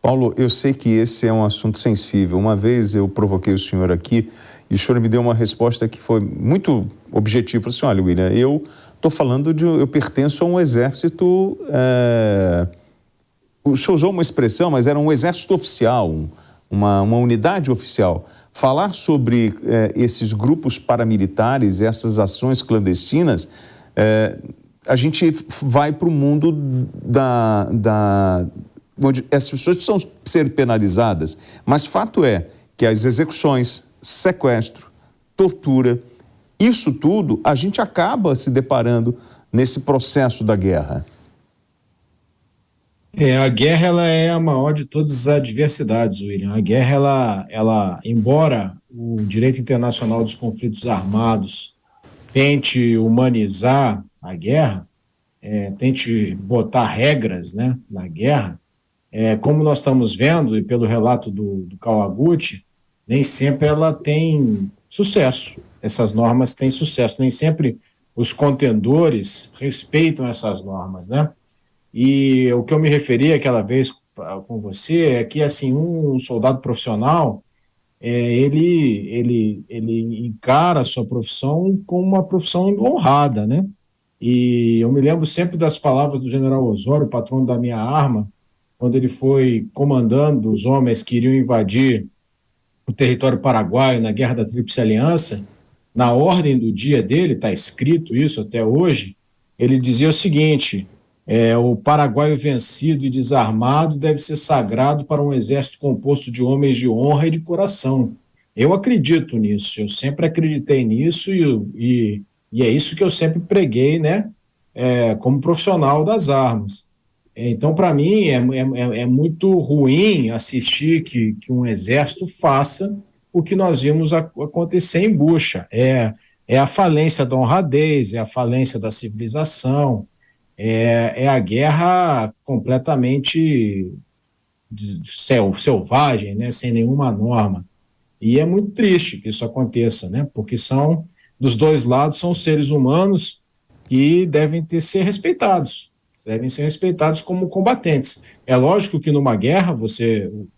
Paulo, eu sei que esse é um assunto sensível. Uma vez eu provoquei o senhor aqui e o senhor me deu uma resposta que foi muito objetiva. Falei assim, olha, William, eu estou falando eu pertenço a um exército, o senhor usou uma expressão, mas era um exército oficial, uma unidade oficial. Falar sobre esses grupos paramilitares, essas ações clandestinas, a gente vai para o mundo onde as pessoas precisam ser penalizadas, mas fato é que as execuções, sequestro, tortura, isso tudo a gente acaba se deparando nesse processo da guerra. A guerra ela é a maior de todas as adversidades, William. A guerra, ela, embora o direito internacional dos conflitos armados tente humanizar a guerra, tente botar regras, né, na guerra, como nós estamos vendo, e pelo relato do Kawaguchi, nem sempre ela tem sucesso. Essas normas têm sucesso, nem sempre os contendores respeitam essas normas, né? E o que eu me referi aquela vez com você é que, assim, um soldado profissional, ele encara a sua profissão como uma profissão honrada, né? E eu me lembro sempre das palavras do general Osório, patrono da minha arma, quando ele foi comandando os homens que iriam invadir o território paraguaio na Guerra da Tríplice Aliança. Na ordem do dia dele, está escrito isso até hoje, ele dizia o seguinte: o paraguaio vencido e desarmado deve ser sagrado para um exército composto de homens de honra e de coração. Eu acredito nisso, eu sempre acreditei nisso e é isso que eu sempre preguei, né, como profissional das armas. Então, para mim, é muito ruim assistir que um exército faça o que nós vimos acontecer em Bucha. É a falência da honradez, é a falência da civilização, é a guerra completamente selvagem, né, sem nenhuma norma. E é muito triste que isso aconteça, né, porque dos dois lados são seres humanos que devem ser respeitados como combatentes. É lógico que numa guerra o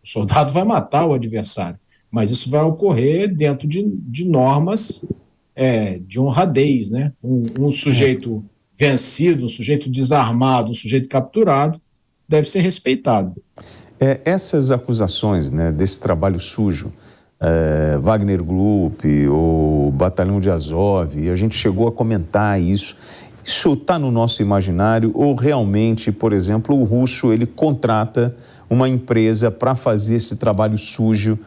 soldado vai matar o adversário, mas isso vai ocorrer dentro de normas de honradez, né? Um sujeito vencido, um sujeito desarmado, um sujeito capturado deve ser respeitado. Essas acusações, né, desse trabalho sujo, Wagner Group, o Batalhão de Azov, e a gente chegou a comentar isso. Isso está no nosso imaginário ou realmente, por exemplo, o russo ele contrata uma empresa para fazer esse trabalho sujo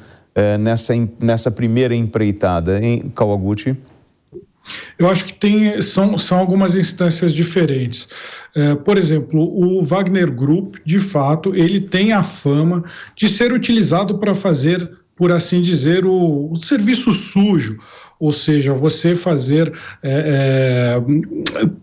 nessa primeira empreitada, hein, Kawaguchi? Eu acho que são algumas instâncias diferentes. Por exemplo, o Wagner Group, de fato, ele tem a fama de ser utilizado para fazer, por assim dizer, o serviço sujo, ou seja, você fazer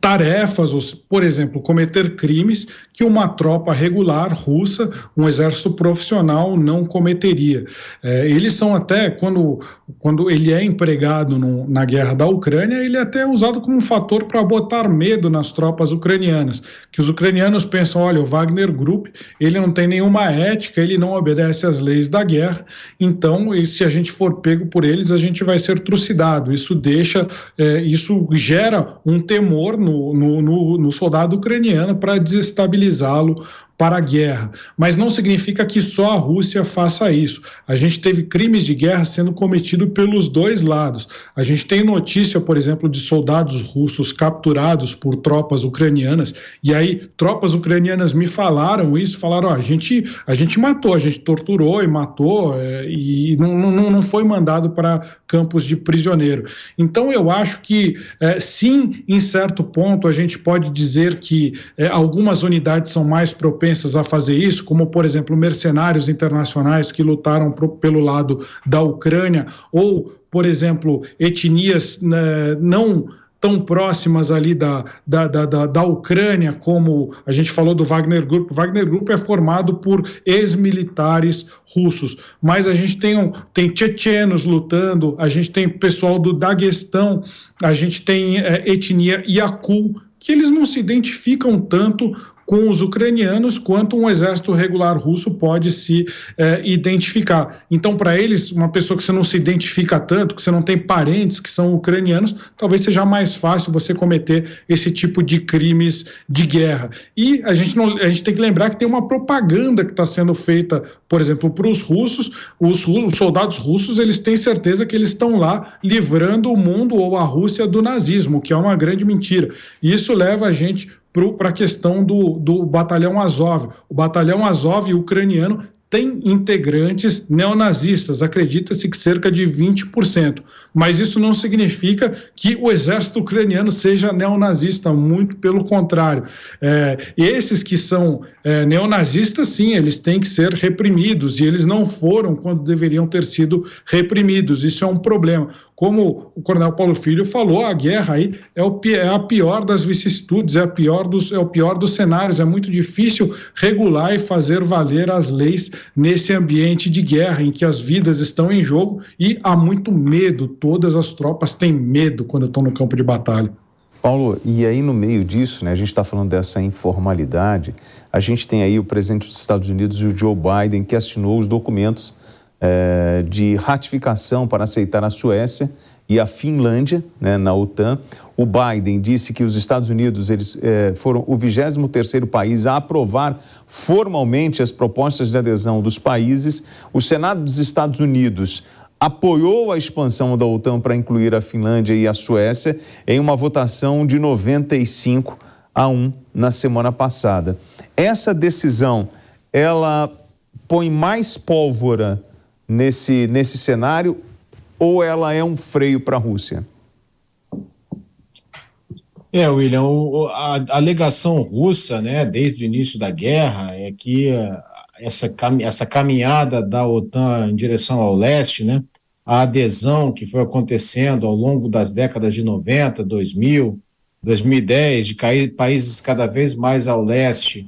tarefas, por exemplo, cometer crimes que uma tropa regular russa, um exército profissional, não cometeria. Eles são até, quando ele é empregado na guerra da Ucrânia, ele é até usado como um fator para botar medo nas tropas ucranianas, que os ucranianos pensam, olha, o Wagner Group, ele não tem nenhuma ética, ele não obedece às leis da guerra, então, se a gente for pego por eles, a gente vai ser trucidado. Isso gera um temor no soldado ucraniano para desestabilizá-lo para a guerra, mas não significa que só a Rússia faça isso. A gente teve crimes de guerra sendo cometidos pelos dois lados. A gente tem notícia, por exemplo, de soldados russos capturados por tropas ucranianas, e aí tropas ucranianas me falaram isso, falaram, a gente matou, a gente torturou e matou, e não foi mandado para campos de prisioneiro. Então eu acho que, sim, em certo ponto a gente pode dizer que algumas unidades são mais propensas a fazer isso, como, por exemplo, mercenários internacionais que lutaram pelo lado da Ucrânia, ou, por exemplo, etnias não tão próximas ali da Ucrânia, como a gente falou do Wagner Group. O Wagner Group é formado por ex-militares russos, mas a gente tem tchetchenos lutando, a gente tem pessoal do Daguestão, a gente tem etnia Yakul, que eles não se identificam tanto com os ucranianos quanto um exército regular russo pode se identificar. Então, para eles, uma pessoa que você não se identifica tanto, que você não tem parentes que são ucranianos, talvez seja mais fácil você cometer esse tipo de crimes de guerra. E a gente tem que lembrar que tem uma propaganda que está sendo feita, por exemplo, para os russos. Os soldados russos, eles têm certeza que eles estão lá livrando o mundo ou a Rússia do nazismo, que é uma grande mentira. E isso leva a gente para a questão do batalhão Azov. O batalhão Azov ucraniano tem integrantes neonazistas, acredita-se que cerca de 20%, mas isso não significa que o exército ucraniano seja neonazista, muito pelo contrário. Esses que são neonazistas, sim, eles têm que ser reprimidos, e eles não foram quando deveriam ter sido reprimidos, isso é um problema. Como o coronel Paulo Filho falou, a guerra aí é a pior das vicissitudes, é o pior dos cenários, é muito difícil regular e fazer valer as leis nesse ambiente de guerra, em que as vidas estão em jogo e há muito medo, todas as tropas têm medo quando estão no campo de batalha. Paulo, e aí no meio disso, né, a gente está falando dessa informalidade, a gente tem aí o presidente dos Estados Unidos, o Joe Biden, que assinou os documentos de ratificação para aceitar a Suécia e a Finlândia, né, na OTAN. O Biden disse que os Estados Unidos foram o 23º país a aprovar formalmente as propostas de adesão dos países. O Senado dos Estados Unidos apoiou a expansão da OTAN para incluir a Finlândia e a Suécia em uma votação de 95-1 na semana passada. Essa decisão, ela põe mais pólvora nesse cenário, ou ela é um freio para a Rússia? William, a alegação russa, né, desde o início da guerra, é que essa caminhada da OTAN em direção ao leste, né, a adesão que foi acontecendo ao longo das décadas de 90, 2000, 2010, de países cada vez mais ao leste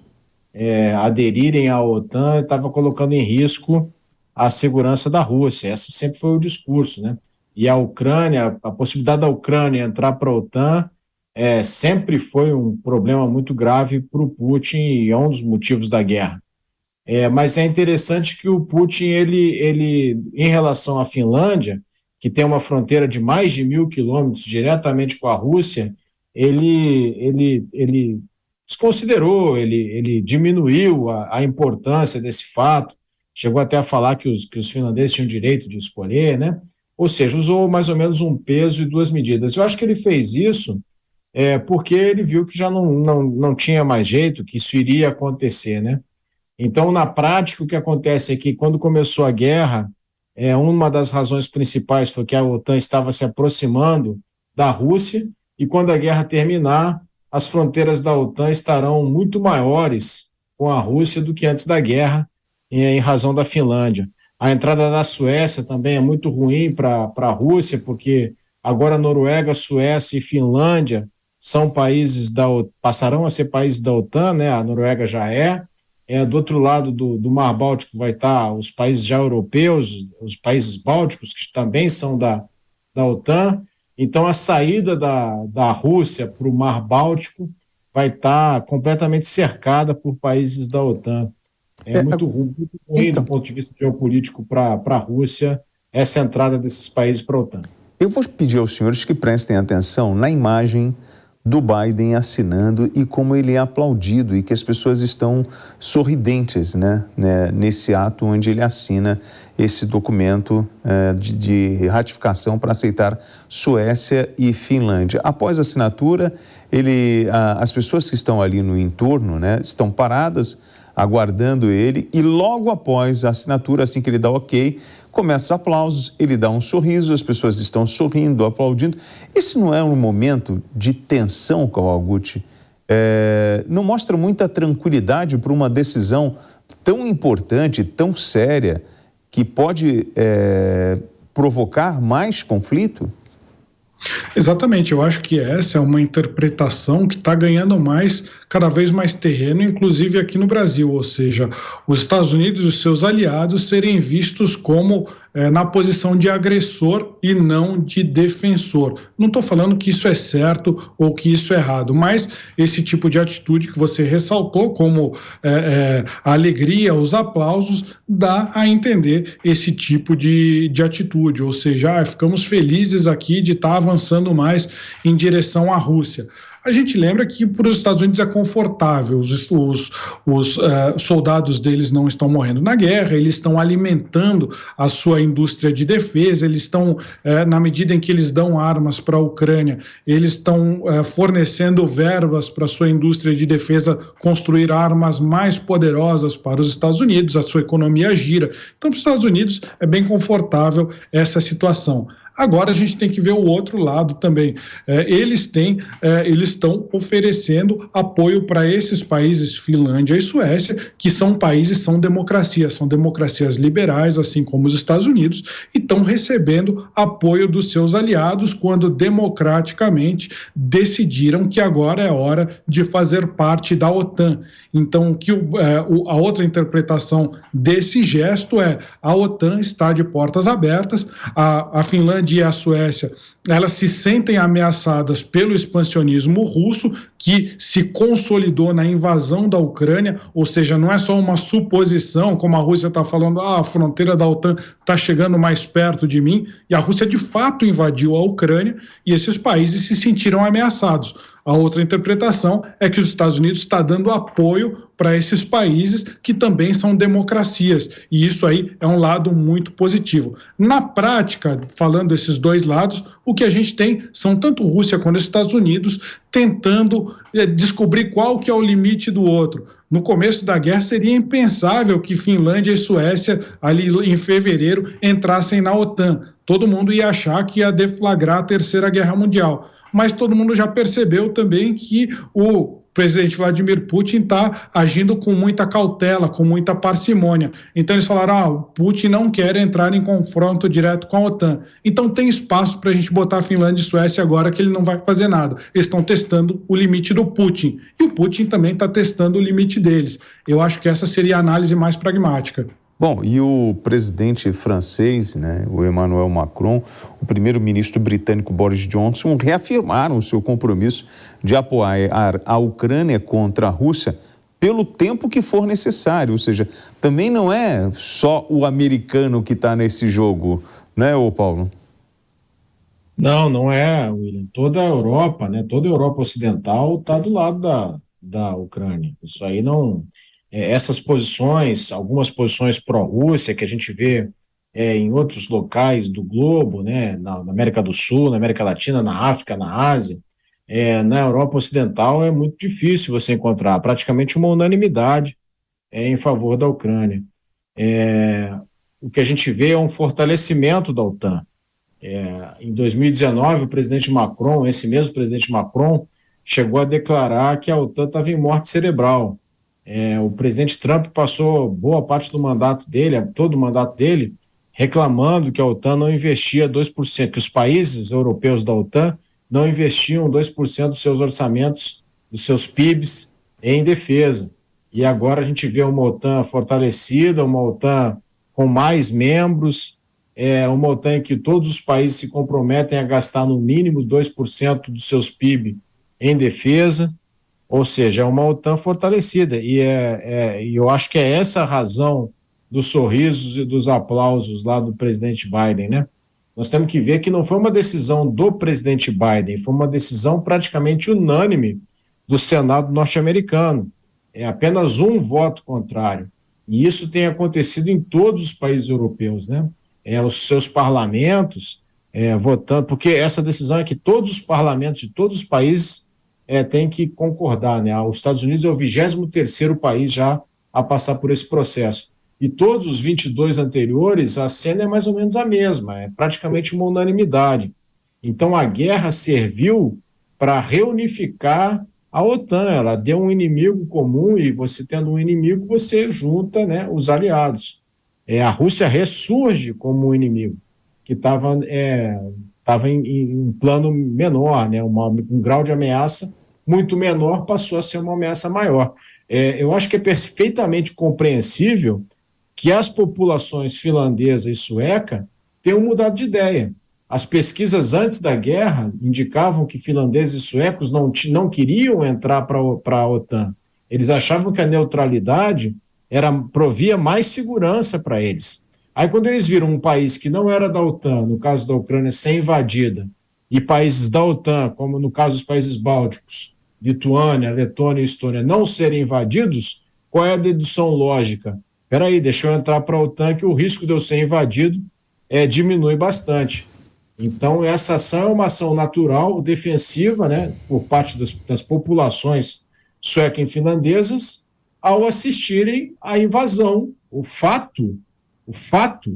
aderirem à OTAN, estava colocando em risco a segurança da Rússia. Esse sempre foi o discurso, né? E a Ucrânia, a possibilidade da Ucrânia entrar para a OTAN sempre foi um problema muito grave para o Putin e é um dos motivos da guerra. Mas é interessante que o Putin, ele, em relação à Finlândia, que tem uma fronteira de mais de 1.000 quilômetros diretamente com a Rússia, ele desconsiderou, ele diminuiu a importância desse fato, chegou até a falar que os finlandeses tinham direito de escolher, né? Ou seja, usou mais ou menos um peso e duas medidas. Eu acho que ele fez isso porque ele viu que já não tinha mais jeito, que isso iria acontecer, né? Então, na prática, o que acontece é que quando começou a guerra, uma das razões principais foi que a OTAN estava se aproximando da Rússia, e quando a guerra terminar, as fronteiras da OTAN estarão muito maiores com a Rússia do que antes da guerra, em razão da Finlândia. A entrada da Suécia também é muito ruim para a Rússia, porque agora Noruega, Suécia e Finlândia são países passarão a ser países da OTAN, né? A Noruega já do outro lado do Mar Báltico vai estar os países já europeus, os países bálticos, que também são da OTAN. Então, a saída da Rússia para o Mar Báltico vai estar completamente cercada por países da OTAN. Muito ruim então, do ponto de vista geopolítico para a Rússia, essa entrada desses países para a OTAN. Eu vou pedir aos senhores que prestem atenção na imagem do Biden assinando e como ele é aplaudido e que as pessoas estão sorridentes, né, nesse ato onde ele assina esse documento de ratificação para aceitar Suécia e Finlândia. Após a assinatura, as pessoas que estão ali no entorno, né, estão paradas aguardando ele, e logo após a assinatura, assim que ele dá ok, começa aplausos, ele dá um sorriso, as pessoas estão sorrindo, aplaudindo. Esse não é um momento de tensão, Kawaguchi? Não mostra muita tranquilidade para uma decisão tão importante, tão séria, que pode provocar mais conflito? Exatamente, eu acho que essa é uma interpretação que está ganhando mais cada vez mais terreno, inclusive aqui no Brasil, ou seja, os Estados Unidos e os seus aliados serem vistos como na posição de agressor e não de defensor. Não estou falando que isso é certo ou que isso é errado, mas esse tipo de atitude que você ressaltou, como a alegria, os aplausos, dá a entender esse tipo de atitude, ou seja, ficamos felizes aqui de estar avançando mais em direção à Rússia. A gente lembra que para os Estados Unidos é confortável, os soldados deles não estão morrendo na guerra, eles estão alimentando a sua indústria de defesa, eles estão, na medida em que eles dão armas para a Ucrânia, eles estão fornecendo verbas para a sua indústria de defesa construir armas mais poderosas para os Estados Unidos, a sua economia gira. Então, para os Estados Unidos é bem confortável essa situação. Agora a gente tem que ver o outro lado também. Eles estão oferecendo apoio para esses países, Finlândia e Suécia, que são democracias liberais, assim como os Estados Unidos, e estão recebendo apoio dos seus aliados quando democraticamente decidiram que agora é hora de fazer parte da OTAN. Então, a outra interpretação desse gesto é: a OTAN está de portas abertas, a Finlândia e a Suécia, elas se sentem ameaçadas pelo expansionismo russo, que se consolidou na invasão da Ucrânia, ou seja, não é só uma suposição, como a Rússia está falando, a fronteira da OTAN está chegando mais perto de mim, e a Rússia de fato invadiu a Ucrânia, e esses países se sentiram ameaçados. A outra interpretação é que os Estados Unidos está dando apoio para esses países que também são democracias, e isso aí é um lado muito positivo. Na prática, falando desses dois lados, o que a gente tem são tanto Rússia quanto os Estados Unidos tentando descobrir qual que é o limite do outro. No começo da guerra seria impensável que Finlândia e Suécia, ali em fevereiro, entrassem na OTAN. Todo mundo ia achar que ia deflagrar a Terceira Guerra Mundial. Mas todo mundo já percebeu também que o presidente Vladimir Putin está agindo com muita cautela, com muita parcimônia. Então eles falaram, o Putin não quer entrar em confronto direto com a OTAN. Então tem espaço para a gente botar a Finlândia e Suécia agora, que ele não vai fazer nada. Eles estão testando o limite do Putin. E o Putin também está testando o limite deles. Eu acho que essa seria a análise mais pragmática. Bom, e o presidente francês, né, o Emmanuel Macron, o primeiro-ministro britânico Boris Johnson reafirmaram o seu compromisso de apoiar a Ucrânia contra a Rússia pelo tempo que for necessário. Ou seja, também não é só o americano que está nesse jogo, né, ô Paulo? Não é, William. Toda a Europa, né, toda a Europa Ocidental está do lado da Ucrânia. Isso aí não... essas posições, algumas posições pró-Rússia que a gente vê em outros locais do globo, né, na América do Sul, na América Latina, na África, na Ásia, na Europa Ocidental é muito difícil você encontrar praticamente uma unanimidade em favor da Ucrânia. O que a gente vê é um fortalecimento da OTAN. Em 2019, o presidente Macron, esse mesmo presidente Macron, chegou a declarar que a OTAN estava em morte cerebral. O presidente Trump passou boa parte do mandato dele, todo o mandato dele, reclamando que a OTAN não investia 2%, que os países europeus da OTAN não investiam 2% dos seus orçamentos, dos seus PIBs em defesa. E agora a gente vê uma OTAN fortalecida, uma OTAN com mais membros, uma OTAN em que todos os países se comprometem a gastar no mínimo 2% dos seus PIB em defesa. Ou seja, é uma OTAN fortalecida, e eu acho que é essa a razão dos sorrisos e dos aplausos lá do presidente Biden, né? Nós temos que ver que não foi uma decisão do presidente Biden, foi uma decisão praticamente unânime do Senado norte-americano. É apenas um voto contrário, e isso tem acontecido em todos os países europeus, né? Os seus parlamentos votando, porque essa decisão é que todos os parlamentos de todos os países tem que concordar, né? Os Estados Unidos é o 23º país já a passar por esse processo. E todos os 22 anteriores, a cena é mais ou menos a mesma, é praticamente uma unanimidade. Então a guerra serviu para reunificar a OTAN, ela deu um inimigo comum, e você tendo um inimigo, você junta, né, os aliados. A Rússia ressurge como um inimigo, que estava em um plano menor, né, um grau de ameaça muito menor passou a ser uma ameaça maior. Eu acho que é perfeitamente compreensível que as populações finlandesa e sueca tenham mudado de ideia. As pesquisas antes da guerra indicavam que finlandeses e suecos não queriam entrar para a OTAN. Eles achavam que a neutralidade provia mais segurança para eles. Aí, quando eles viram um país que não era da OTAN, no caso da Ucrânia, ser invadida, e países da OTAN, como no caso dos países bálticos, Lituânia, Letônia e Estônia, não serem invadidos, qual é a dedução lógica? Espera aí, deixa eu entrar para a OTAN que o risco de eu ser invadido diminui bastante. Então, essa ação é uma ação natural, defensiva, né, por parte das populações suecas e finlandesas, ao assistirem à invasão. O fato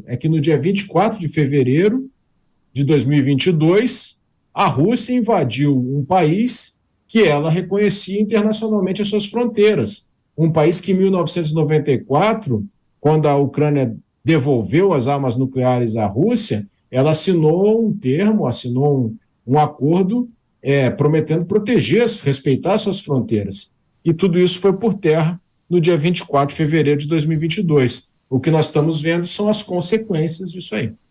é que no dia 24 de fevereiro de 2022, a Rússia invadiu um país que ela reconhecia internacionalmente as suas fronteiras. Um país que em 1994, quando a Ucrânia devolveu as armas nucleares à Rússia, ela assinou um termo, assinou um acordo prometendo proteger, respeitar suas fronteiras. E tudo isso foi por terra no dia 24 de fevereiro de 2022. O que nós estamos vendo são as consequências disso aí.